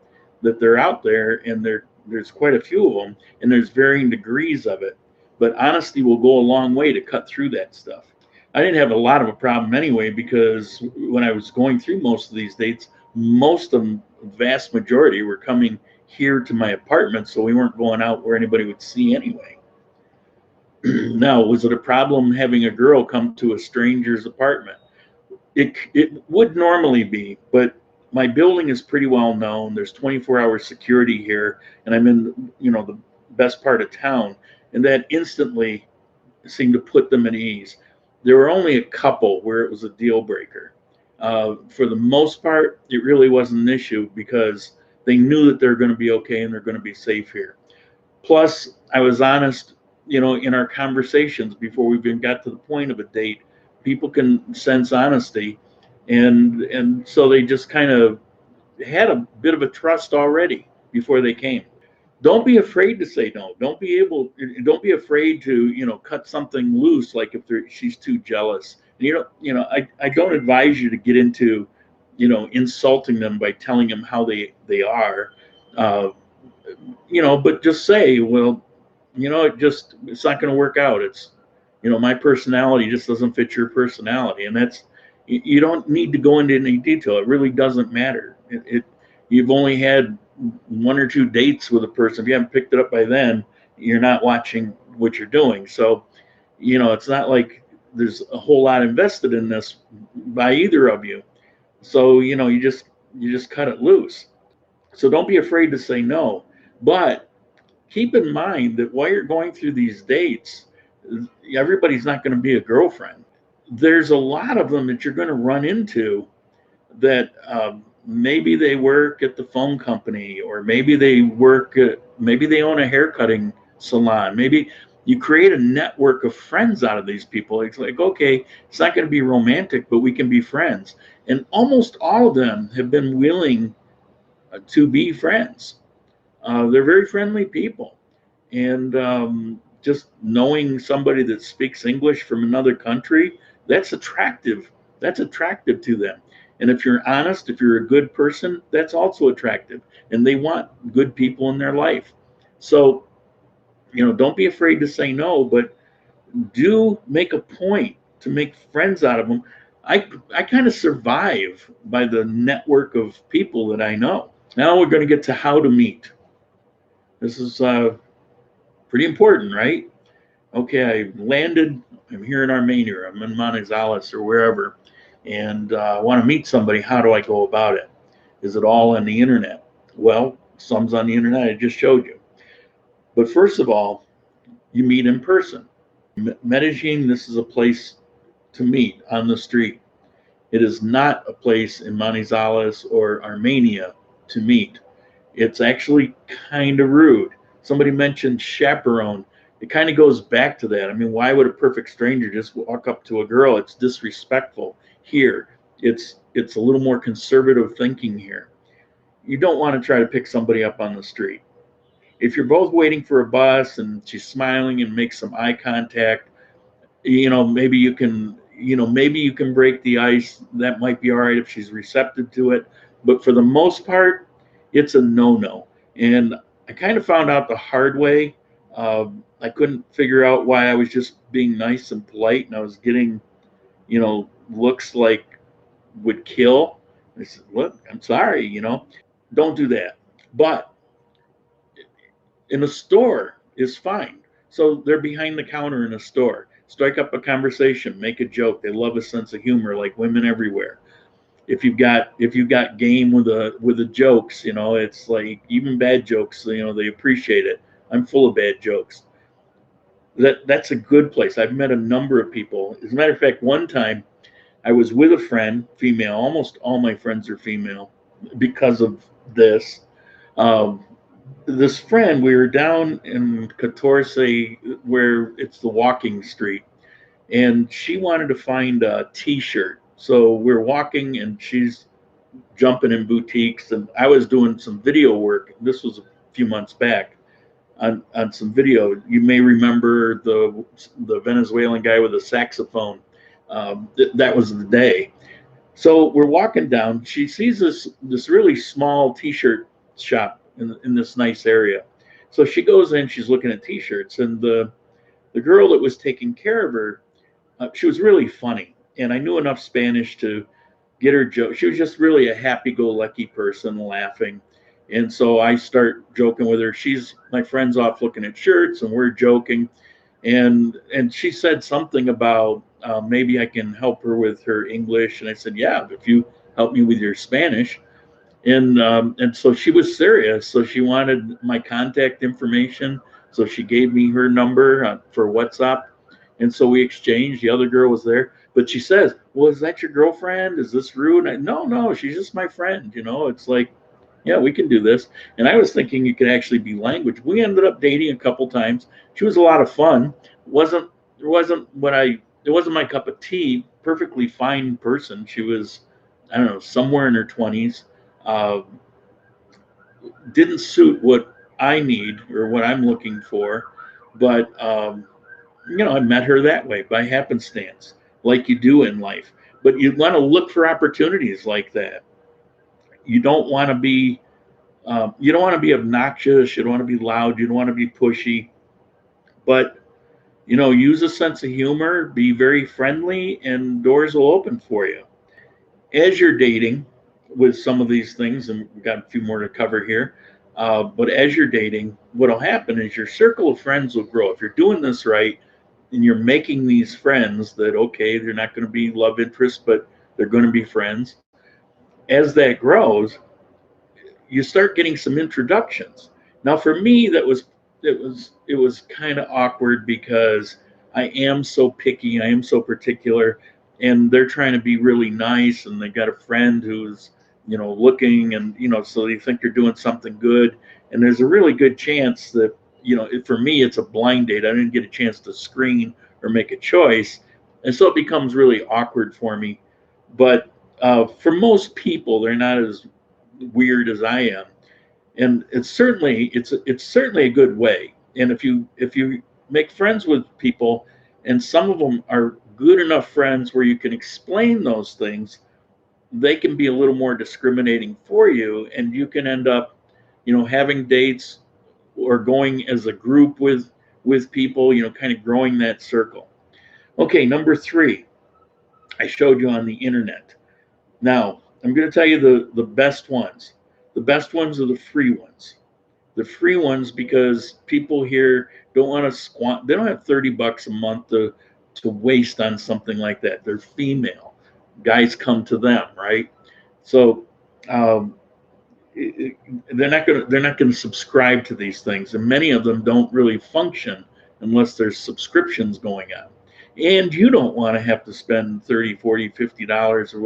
S1: that they're out there, and there's quite a few of them, and there's varying degrees of it. But honesty will go a long way to cut through that stuff. I didn't have a lot of a problem anyway, because when I was going through most of these dates, most of them, vast majority, were coming here to my apartment, so we weren't going out where anybody would see anyway. Now, was it a problem having a girl come to a stranger's apartment? It would normally be, but my building is pretty well known. There's 24-hour security here, and I'm in the best part of town, and that instantly seemed to put them at ease. There were only a couple where it was a deal breaker. For the most part, it really wasn't an issue because they knew that they're going to be okay and they're going to be safe here. Plus, I was honest, in our conversations before we even got to the point of a date. People can sense honesty, and so they just kind of had a bit of a trust already before they came. Don't be afraid to say no. Don't be afraid to cut something loose, like if she's too jealous. And I don't advise you to get into insulting them by telling them how they are. uh, but just say, well, it's not going to work out. It's my personality just doesn't fit your personality, and that's you don't need to go into any detail. It really doesn't matter. You've only had one or two dates with a person. If you haven't picked it up by then, you're not watching what you're doing. So it's not like there's a whole lot invested in this by either of you. So you just cut it loose. So don't be afraid to say no. But keep in mind that while you're going through these dates, everybody's not going to be a girlfriend. There's a lot of them that you're going to run into that maybe they work at the phone company, or maybe maybe they own a haircutting salon. Maybe you create a network of friends out of these people. It's like, okay, it's not going to be romantic, but we can be friends. And almost all of them have been willing to be friends. They're very friendly people. And just knowing somebody that speaks English from another country, that's attractive. That's attractive to them. And if you're honest, if you're a good person, that's also attractive. And they want good people in their life. So, don't be afraid to say no, but do make a point to make friends out of them. I kind of survive by the network of people that I know. Now we're going to get to how to meet. This is pretty important, right? Okay, I landed. I'm here in Armenia. I'm in Manizales or wherever, and I want to meet somebody. How do I go about it? Is it all on the internet? Well, some's on the internet. I just showed you. But first of all, you meet in person. Medellin, this is a place to meet on the street. It is not a place in Manizales or Armenia to meet. It's actually kind of rude. Somebody mentioned chaperone. It kind of goes back to that. I mean, why would a perfect stranger just walk up to a girl? It's disrespectful. Here, it's a little more conservative thinking here. You don't want to try to pick somebody up on the street. If you're both waiting for a bus and she's smiling and makes some eye contact, maybe you can break the ice. That might be all right if she's receptive to it. But for the most part, it's a no-no. And I kind of found out the hard way. I couldn't figure out why I was just being nice and polite, and I was getting, looks like would kill. I said, look, I'm sorry. Don't do that. But in a store is fine. So they're behind the counter in a store. Strike up a conversation, make a joke. They love a sense of humor, like women everywhere. If you've got game with the jokes, it's like even bad jokes, they appreciate it. I'm full of bad jokes. That's a good place. I've met a number of people. As a matter of fact, one time I was with a friend, female. Almost all my friends are female because of this. Um, this friend, we were down in 14, where it's the walking street, and she wanted to find a T-shirt. So we're walking, and she's jumping in boutiques, and I was doing some video work. This was a few months back on some video. You may remember the Venezuelan guy with a saxophone. That was the day. So we're walking down. She sees this really small T-shirt shop in this nice area. So she goes in. She's looking at T-shirts, and the girl that was taking care of her, she was really funny, and I knew enough Spanish to get her joke. She was just really a happy-go-lucky person, laughing. And so I start joking with her. My friend's off looking at shirts, and we're joking. And she said something about maybe I can help her with her English. And I said, yeah, if you help me with your Spanish. And so she was serious. So she wanted my contact information. So she gave me her number for WhatsApp. And so we exchanged. The other girl was there. But she says, well, is that your girlfriend? Is this rude? No, she's just my friend. It's like, yeah, we can do this. And I was thinking it could actually be language. We ended up dating a couple times. She was a lot of fun. It wasn't my cup of tea. Perfectly fine person. She was, I don't know, somewhere in her 20s. Didn't suit what I need or what I'm looking for. But, I met her that way by happenstance, like you do in life. But you want to look for opportunities like that. You don't want to be obnoxious. You don't want to be loud. You don't want to be pushy. But use a sense of humor. Be very friendly, and doors will open for you. As you're dating with some of these things, and we've got a few more to cover here. But as you're dating, what'll happen is your circle of friends will grow. If you're doing this right, and you're making these friends that, okay, they're not going to be love interests, but they're going to be friends. As that grows, you start getting some introductions. Now, for me, it was kind of awkward because I am so picky, I am so particular, and they're trying to be really nice, and they got a friend who's looking, and so they think they're doing something good, and there's a really good chance that for me, it's a blind date. I didn't get a chance to screen or make a choice, and so it becomes really awkward for me. But for most people, they're not as weird as I am, and it's certainly a good way. And if you make friends with people, and some of them are good enough friends where you can explain those things, they can be a little more discriminating for you, and you can end up having dates or going as a group with people, kind of growing that circle. Okay, number 3, I showed you on the internet. Now, I'm going to tell you the best ones. The best ones are the free ones. The free ones, because people here don't want to squat. They don't have $30 a month to waste on something like that. They're female. Guys come to them, right? So they're not going to subscribe to these things, and many of them don't really function unless there's subscriptions going on. And you don't want to have to spend $30, $40, $50 or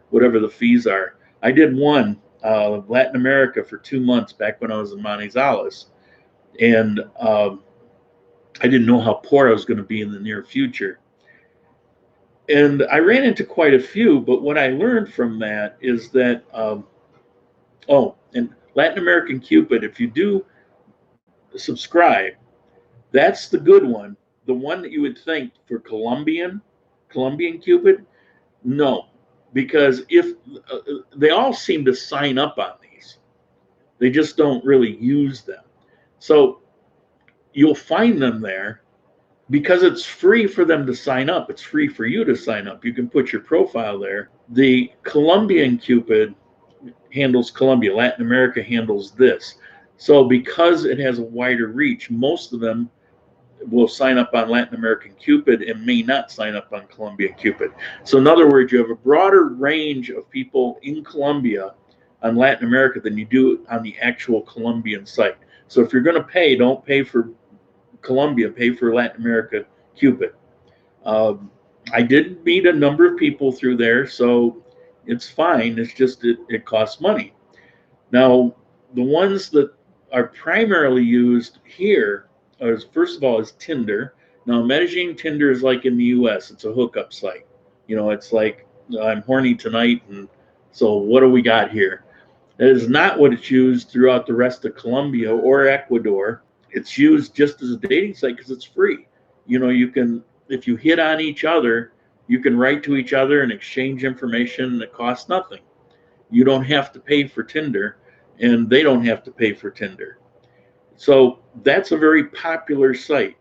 S1: whatever the fees are. I did one Latin America for 2 months back when I was in Manizales, and I didn't know how poor I was going to be in the near future. And I ran into quite a few, but what I learned from that is that and Latin American Cupid, if you do subscribe, that's the good one. The one that you would think for Colombian Cupid, no, because if they all seem to sign up on these, they just don't really use them. So you'll find them there because it's free for them to sign up. It's free for you to sign up. You can put your profile there. The Colombian Cupid, handles Colombia. Latin America handles this. So because it has a wider reach, most of them will sign up on Latin American Cupid and may not sign up on Colombian Cupid. So in other words, you have a broader range of people in Colombia on Latin America than you do on the actual Colombian site. So if you're going to pay, don't pay for Colombia, pay for Latin America Cupid. I did meet a number of people through there, so it's fine. It's just it costs money. Now, the ones that are primarily used here is, first of all, is Tinder. Now, Medellin Tinder is like in the US, it's a hookup site. You know, it's like, I'm horny tonight, and so what do we got here? That is not what it's used throughout the rest of Colombia or Ecuador. It's used just as a dating site because it's free. You know, you can, if you hit on each other, you can write to each other and exchange information that costs nothing. You don't have to pay for Tinder, and they don't have to pay for Tinder. So that's a very popular site.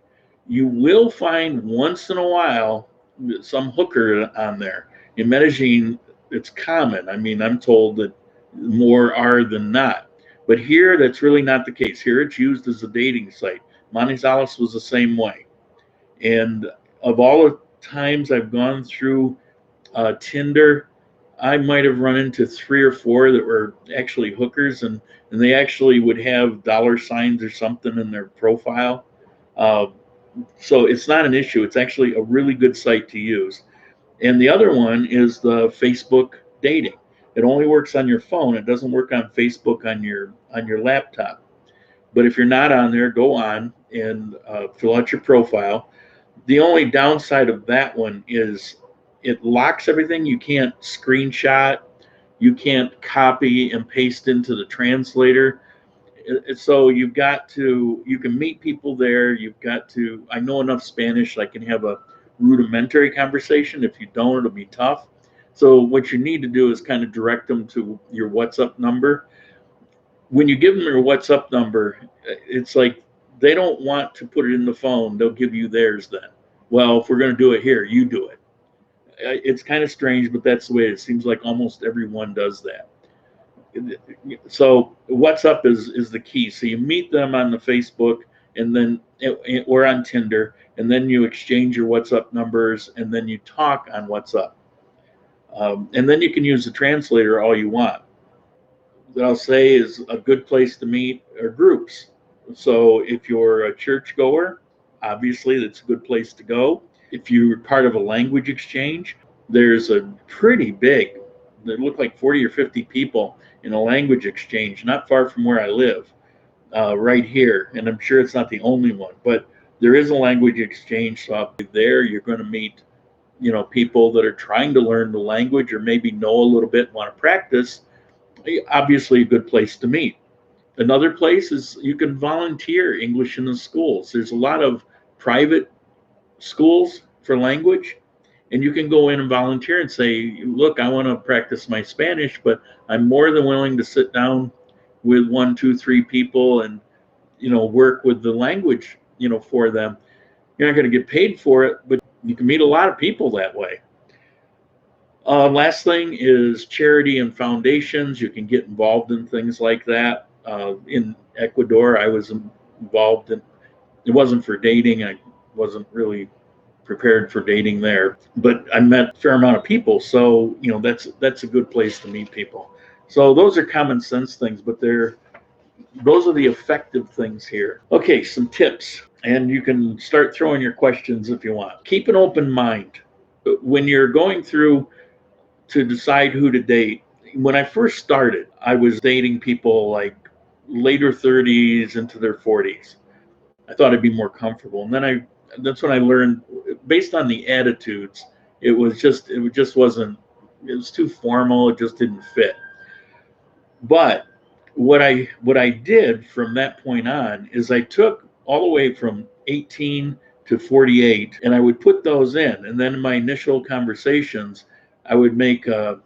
S1: You will find once in a while some hooker on there. In Medellin, it's common. I mean, I'm told that more are than not. But here, that's really not the case. Here, it's used as a dating site. Manizales was the same way. And of all the times I've gone through Tinder, I might have run into 3 or 4 that were actually hookers, and they actually would have dollar signs or something in their profile. So it's not an issue. It's actually a really good site to use. And the other one is the Facebook dating. It only works on your phone. It doesn't work on Facebook on your laptop. But if you're not on there, go on and fill out your profile. The only downside of that one is it locks everything. You can't screenshot. You can't copy and paste into the translator. So you've got to, you can meet people there. You've got to, I know enough Spanish, I can have a rudimentary conversation. If you don't, it'll be tough. So what you need to do is kind of direct them to your WhatsApp number. When you give them your WhatsApp number, it's like they don't want to put it in the phone. They'll give you theirs then. Well, if we're going to do it here, you do it. It's kind of strange, but that's the way it seems like almost everyone does that. So WhatsApp is the key. So you meet them on the Facebook, and then or on Tinder, and then you exchange your WhatsApp numbers, and then you talk on WhatsApp. And then you can use the translator all you want. What I'll say is a good place to meet are groups. So if you're a churchgoer, obviously that's a good place to go. If you're part of a language exchange, there's a pretty big, they look like 40 or 50 people in a language exchange not far from where I live, right here. And I'm sure it's not the only one, but there is a language exchange. So up there, you're going to meet, you know, people that are trying to learn the language or maybe know a little bit, want to practice. Obviously a good place to meet. Another place is you can volunteer English in the schools. There's a lot of private schools for language, and you can go in and volunteer and say, look, I want to practice my Spanish, but I'm more than willing to sit down with 1, 2, 3 people and, you know, work with the language, you know, for them. You're not going to get paid for it, but you can meet a lot of people that way. Last thing is charity and foundations. You can get involved in things like that. In Ecuador, I was involved in, it wasn't for dating. I wasn't really prepared for dating there, but I met a fair amount of people. So, you know, that's a good place to meet people. So those are common sense things, but those are the effective things here. Okay, some tips, and you can start throwing your questions if you want. Keep an open mind. When you're going through to decide who to date, when I first started, I was dating people like later 30s into their 40s. I thought I'd be more comfortable. And then that's when I learned, based on the attitudes, it just wasn't, it was too formal. It just didn't fit. But what I did from that point on is I took all the way from 18 to 48, and I would put those in. And then in my initial conversations, I would make a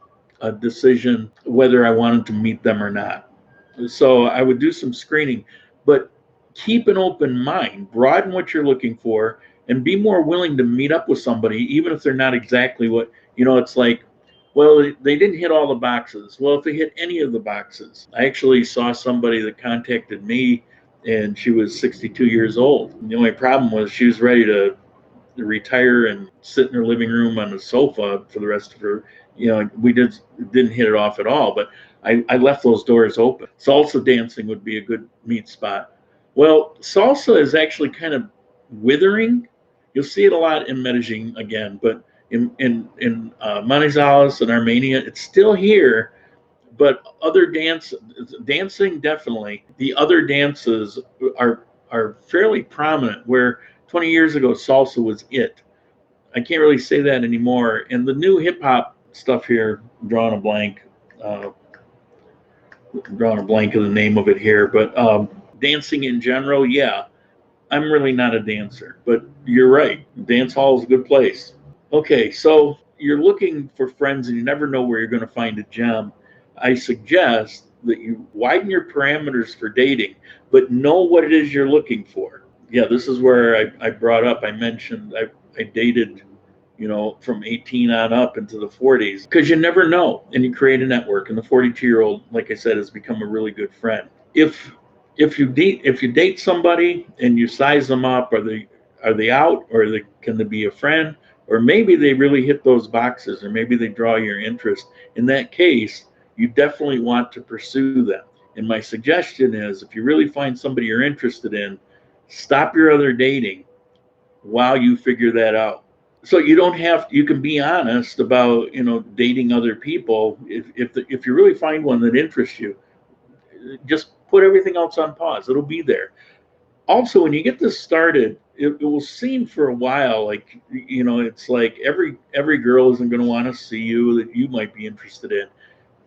S1: decision whether I wanted to meet them or not. So I would do some screening, but keep an open mind, broaden what you're looking for, and be more willing to meet up with somebody, even if they're not exactly what, you know, it's like Well, they didn't hit all the boxes. Well, if they hit any of the boxes, I actually saw somebody that contacted me, and she was 62 years old. The only problem was she was ready to retire and sit in her living room on the sofa for the rest of her. We didn't hit it off at all, but I left those doors open. Salsa dancing would be a good meet spot. Well, salsa is actually kind of withering. You'll see it a lot in Medellin again, but in Manizales and Armenia, it's still here. But other dancing definitely. The other dances are fairly prominent. Where 20 years ago salsa was it. I can't really say that anymore. And the new hip hop stuff here, drawing a blank of the name of it here, but dancing in general, yeah, I'm really not a dancer, but you're right. Dance hall is a good place. Okay, so you're looking for friends and you never know where you're going to find a gem. I suggest that you widen your parameters for dating, but know what it is you're looking for. Yeah, this is where I brought up, I mentioned I dated, from 18 on up into the 40s, because you never know, and you create a network. And the 42-year-old, like I said, has become a really good friend. If you date somebody and you size them up, are they out, or can they be a friend, or maybe they really hit those boxes, or maybe they draw your interest. In that case, you definitely want to pursue them. And my suggestion is, if you really find somebody you're interested in, stop your other dating while you figure that out. So you can be honest about, dating other people. If you really find one that interests you, just put everything else on pause. It'll be there. Also, when you get this started, it will seem for a while like, it's like every girl isn't going to want to see you that you might be interested in.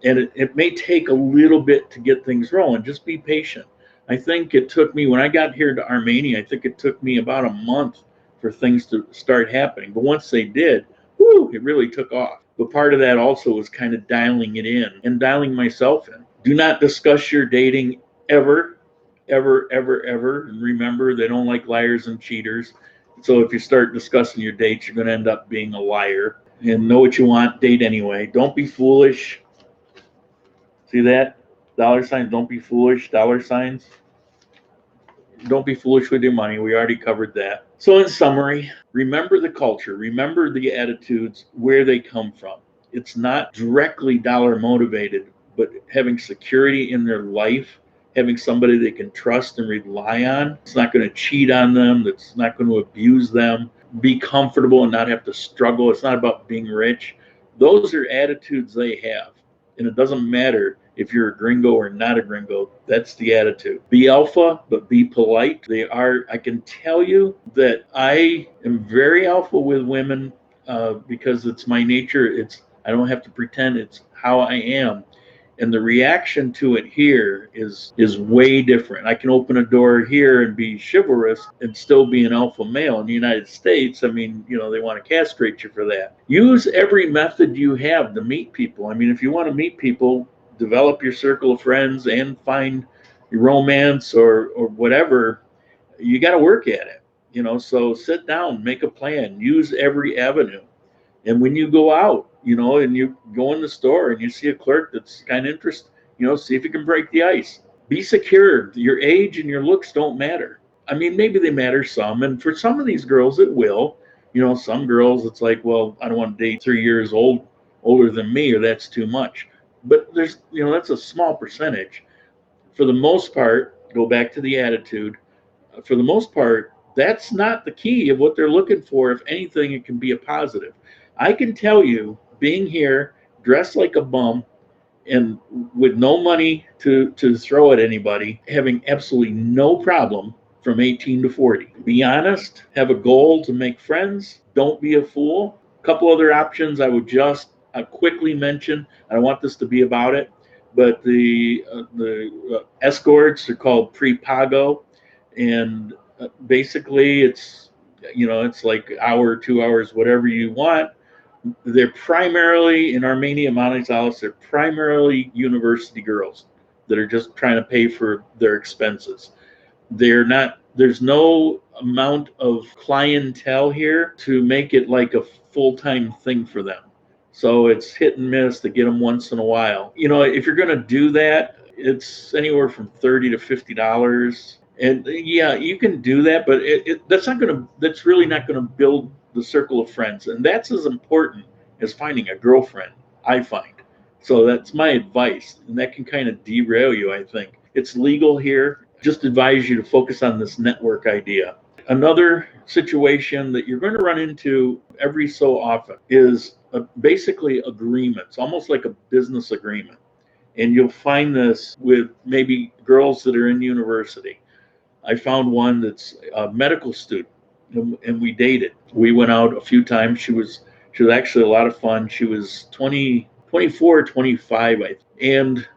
S1: And it may take a little bit to get things rolling. Just be patient. I think it took me, when I got here to Armenia, I think it took me about a month for things to start happening. But once they did, whoo, it really took off. But part of that also was kind of dialing it in and dialing myself in. Do not discuss your dating ever, ever, ever, ever. And remember, they don't like liars and cheaters. So if you start discussing your dates, you're going to end up being a liar. And know what you want, date anyway. Don't be foolish. See that? Dollar signs, don't be foolish. Dollar signs. Don't be foolish with your money. We already covered that. So in summary, remember the culture. Remember the attitudes, where they come from. It's not directly dollar motivated, but having security in their life, having somebody they can trust and rely on. It's not going to cheat on them. That's not going to abuse them. Be comfortable and not have to struggle. It's not about being rich. Those are attitudes they have. And it doesn't matter if you're a gringo or not a gringo. That's the attitude. Be alpha, but be polite. I can tell you that I am very alpha with women because it's my nature. I don't have to pretend. It's how I am. And the reaction to it here is way different. I can open a door here and be chivalrous and still be an alpha male. In the United States, I mean, they want to castrate you for that. Use every method you have to meet people. I mean, if you want to meet people, develop your circle of friends and find your romance or whatever, you got to work at it. So sit down, make a plan, use every avenue. And when you go out, and you go in the store and you see a clerk that's kind of interested, see if you can break the ice. Be secure. Your age and your looks don't matter. I mean, maybe they matter some. And for some of these girls, it will. Some girls, it's like, well, I don't want to date 3 years older than me, or that's too much. But that's a small percentage. For the most part, go back to the attitude. For the most part, that's not the key of what they're looking for. If anything, it can be a positive. I can tell you, being here, dressed like a bum, and with no money to throw at anybody, having absolutely no problem from 18 to 40. Be honest, have a goal to make friends, don't be a fool. A couple other options I would just quickly mention. I don't want this to be about it, but the escorts are called prepago, and basically it's like hour, 2 hours, whatever you want. They're primarily in Armenia, Manizales, they're primarily university girls that are just trying to pay for their expenses. There's no amount of clientele here to make it like a full-time thing for them. So it's hit and miss to get them once in a while. You know, if you're going to do that, it's anywhere from $30 to $50. And yeah, you can do that, but that's really not going to build the circle of friends. And that's as important as finding a girlfriend, I find. So that's my advice. And that can kind of derail you, I think. It's legal here. Just advise you to focus on this network idea. Another situation that you're going to run into every so often is basically agreements, almost like a business agreement. And you'll find this with maybe girls that are in university. I found one that's a medical student, and we dated. We went out a few times. She was actually a lot of fun. She was 24, 25, I think. And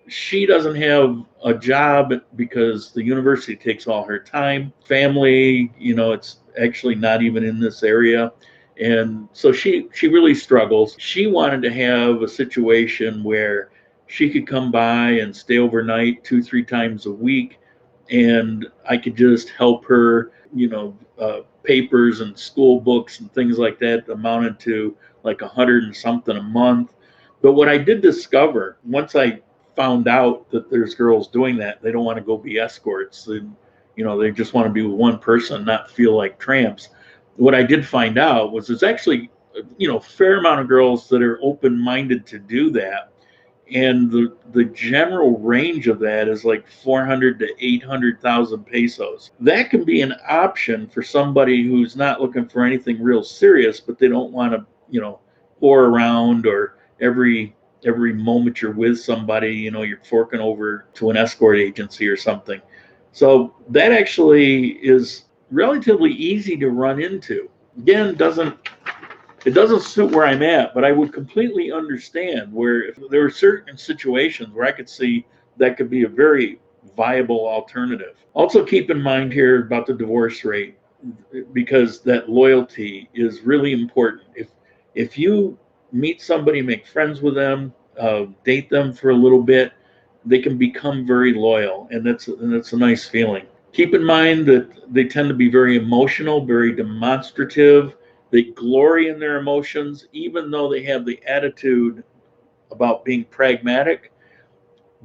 S1: she doesn't have a job because the university takes all her time. Family, you know, it's actually not even in this area. And so she really struggles. She wanted to have a situation where she could come by and stay overnight 2-3 times a week, and I could just help her, you know, papers and school books and things like that amounted to like 100 and something a month. But what I did discover once I found out that there's girls doing that, they don't want to go be escorts, and you know, they just want to be with one person, not feel like tramps. What I did find out was there's actually, you know, a fair amount of girls that are open-minded to do that, and the general range of that is like 400 to 800,000 pesos. That can be an option for somebody who's not looking for anything real serious, but they don't want to, you know, whore around, or every moment you're with somebody, you know, you're forking over to an escort agency or something. So that actually is relatively easy to run into. Again, it doesn't suit where I'm at, but I would completely understand where if there are certain situations where I could see that could be a very viable alternative. Also keep in mind here about the divorce rate, because that loyalty is really important. If you meet somebody, make friends with them, date them for a little bit, they can become very loyal, and that's a nice feeling. Keep in mind that they tend to be very emotional, very demonstrative. They glory in their emotions, even though they have the attitude about being pragmatic.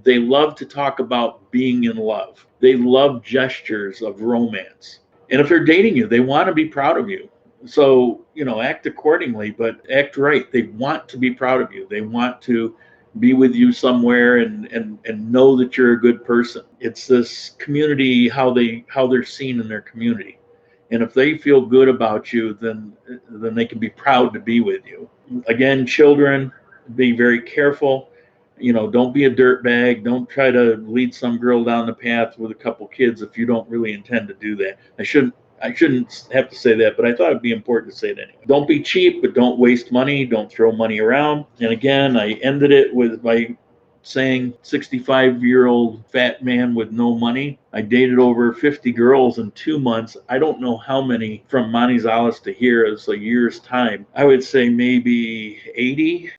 S1: They love to talk about being in love. They love gestures of romance. And if they're dating you, they want to be proud of you. So, you know, act accordingly, but act right. They want to be proud of you. They want to be with you somewhere, and know that you're a good person. It's this community, how they're seen in their community. And if they feel good about you, then they can be proud to be with you. Again, children, be very careful. You know, don't be a dirtbag. Don't try to lead some girl down the path with a couple kids if you don't really intend to do that. I shouldn't have to say that, but I thought it'd be important to say it anyway. Don't be cheap, but don't waste money. Don't throw money around. And again, I ended it by saying 65-year-old fat man with no money. I dated over 50 girls in 2 months. I don't know how many from Manizales to here is a year's time. I would say maybe 80.